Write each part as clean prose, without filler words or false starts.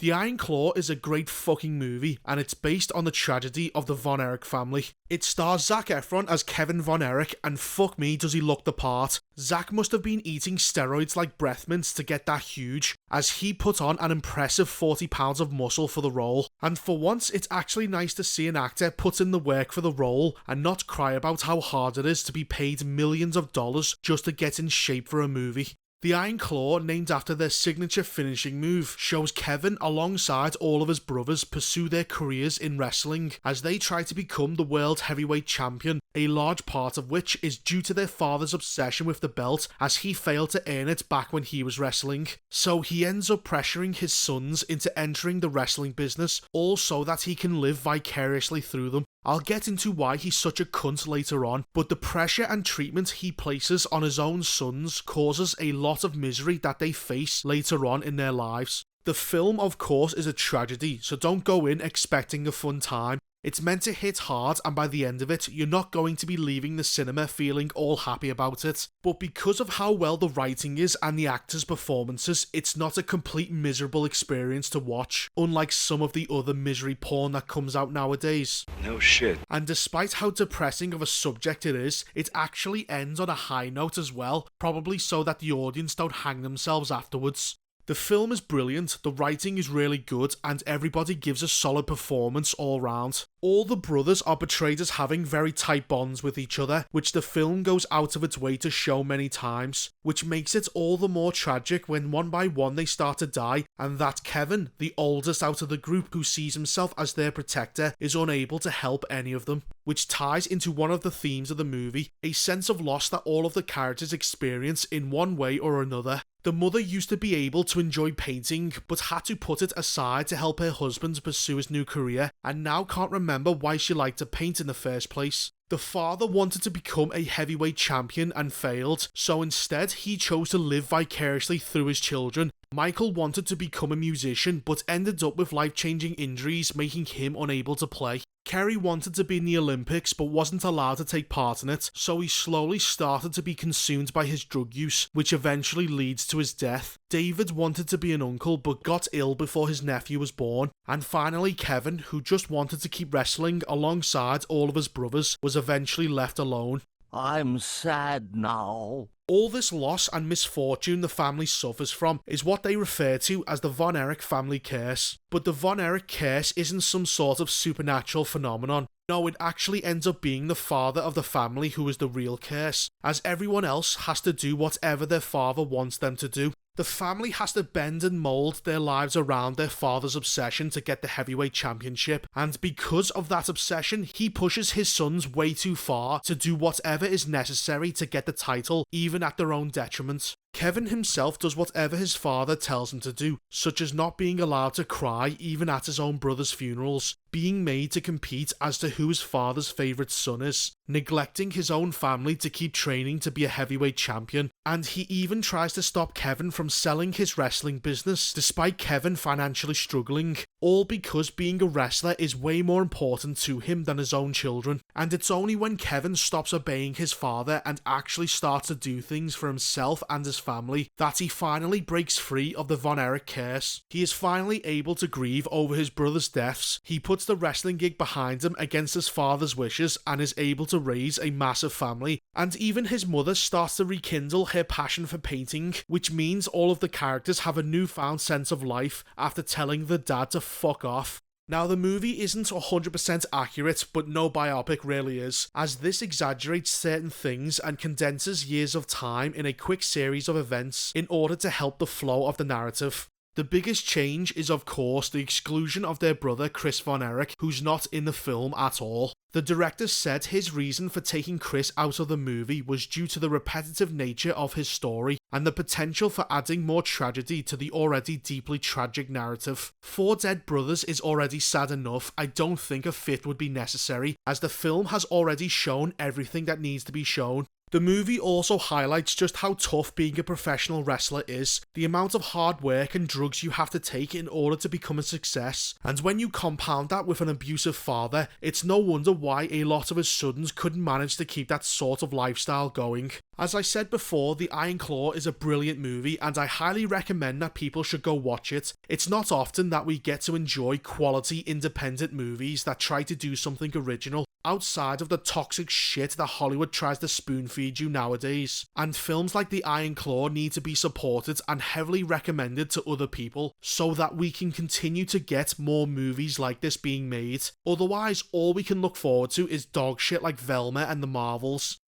The Iron Claw is a great fucking movie, and it's based on the tragedy of the Von Erich family. It stars Zac Efron as Kevin Von Erich, and fuck me does he look the part. Zac must have been eating steroids like breath mints to get that huge, as he put on an impressive 40 pounds of muscle for the role. And for once, it's actually nice to see an actor put in the work for the role and not cry about how hard it is to be paid millions of dollars just to get in shape for a movie. The Iron Claw, named after their signature finishing move, shows Kevin alongside all of his brothers pursue their careers in wrestling as they try to become the world heavyweight champion, a large part of which is due to their father's obsession with the belt as he failed to earn it back when he was wrestling. So he ends up pressuring his sons into entering the wrestling business, all so that he can live vicariously through them. I'll get into why he's such a cunt later on, but the pressure and treatment he places on his own sons causes a lot of misery that they face later on in their lives. The film, of course, is a tragedy, so don't go in expecting a fun time. It's meant to hit hard, and by the end of it, you're not going to be leaving the cinema feeling all happy about it. But because of how well the writing is and the actors' performances, it's not a complete miserable experience to watch, unlike some of the other misery porn that comes out nowadays. No shit. And despite how depressing of a subject it is, it actually ends on a high note as well, probably so that the audience don't hang themselves afterwards. The film is brilliant, the writing is really good, and everybody gives a solid performance all round. All the brothers are portrayed as having very tight bonds with each other, which the film goes out of its way to show many times, which makes it all the more tragic when one by one they start to die, and that Kevin, the oldest out of the group who sees himself as their protector, is unable to help any of them. Which ties into one of the themes of the movie, a sense of loss that all of the characters experience in one way or another. The mother used to be able to enjoy painting, but had to put it aside to help her husband pursue his new career, and now can't remember why she liked to paint in the first place. The father wanted to become a heavyweight champion and failed, so instead he chose to live vicariously through his children. Michael wanted to become a musician, but ended up with life-changing injuries making him unable to play. Kerry wanted to be in the Olympics but wasn't allowed to take part in it, so he slowly started to be consumed by his drug use, which eventually leads to his death. David wanted to be an uncle but got ill before his nephew was born. And finally Kevin, who just wanted to keep wrestling alongside all of his brothers, was eventually left alone. I'm sad now. All this loss and misfortune the family suffers from is what they refer to as the Von Erich family curse. But the Von Erich curse isn't some sort of supernatural phenomenon. No, it actually ends up being the father of the family who is the real curse, as everyone else has to do whatever their father wants them to do. The family has to bend and mould their lives around their father's obsession to get the heavyweight championship, and because of that obsession, he pushes his sons way too far to do whatever is necessary to get the title, even at their own detriment. Kevin himself does whatever his father tells him to do, such as not being allowed to cry even at his own brother's funerals, being made to compete as to who his father's favourite son is, neglecting his own family to keep training to be a heavyweight champion, and he even tries to stop Kevin from selling his wrestling business despite Kevin financially struggling, all because being a wrestler is way more important to him than his own children. And it's only when Kevin stops obeying his father and actually starts to do things for himself and his family that he finally breaks free of the Von Erich curse. He is finally able to grieve over his brother's deaths. He puts the wrestling gig behind him against his father's wishes and is able to raise a massive family. And even his mother starts to rekindle her passion for painting, which means all of the characters have a newfound sense of life after telling the dad to fuck off. Now, the movie isn't 100% accurate, but no biopic really is, as this exaggerates certain things and condenses years of time in a quick series of events in order to help the flow of the narrative. The biggest change is, of course, the exclusion of their brother Chris Von Erich, who's not in the film at all. The director said his reason for taking Chris out of the movie was due to the repetitive nature of his story and the potential for adding more tragedy to the already deeply tragic narrative. Four dead brothers is already sad enough. I don't think a fifth would be necessary, as the film has already shown everything that needs to be shown. The movie also highlights just how tough being a professional wrestler is, the amount of hard work and drugs you have to take in order to become a success, and when you compound that with an abusive father, it's no wonder why a lot of his sons couldn't manage to keep that sort of lifestyle going. As I said before, The Iron Claw is a brilliant movie and I highly recommend that people should go watch it. It's not often that we get to enjoy quality independent movies that try to do something original outside of the toxic shit that Hollywood tries to spoon feed you nowadays. And films like The Iron Claw need to be supported and heavily recommended to other people so that we can continue to get more movies like this being made. Otherwise, all we can look forward to is dog shit like Velma and the Marvels.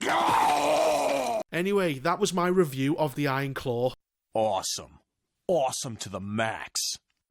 Anyway, that was my review of The Iron Claw. Awesome. Awesome to the max.